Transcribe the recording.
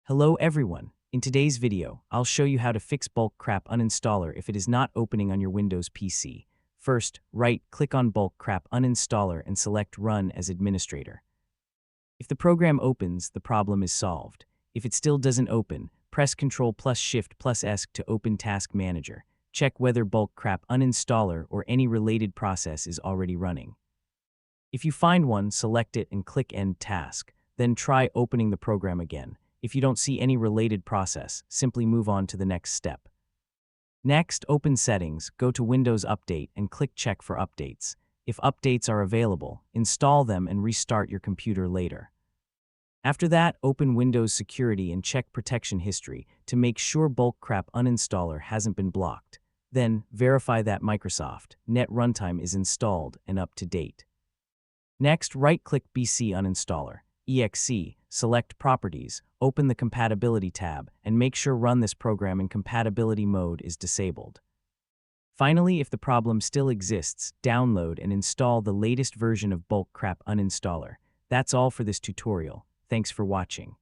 Hello everyone. In today's video, I'll show you how to fix Bulk Crap Uninstaller if it is not opening on your Windows PC. First, right-click on Bulk Crap Uninstaller and select Run as Administrator. If the program opens, the problem is solved. If it still doesn't open, press Ctrl plus Shift plus S to open Task Manager. Check whether Bulk Crap Uninstaller or any related process is already running. If you find one, select it and click End Task. Then try opening the program again. If you don't see any related process, simply move on to the next step. Next, open Settings, go to Windows Update and click Check for updates. If updates are available, install them and restart your computer later. After that, open Windows Security and check Protection History to make sure Bulk Crap Uninstaller hasn't been blocked. Then, verify that Microsoft Net Runtime is installed and up to date. Next, right-click BCUninstaller, EXE, select Properties, open the Compatibility tab, and make sure Run this program in compatibility mode is disabled. Finally, if the problem still exists, download and install the latest version of Bulk Crap Uninstaller. That's all for this tutorial. Thanks for watching.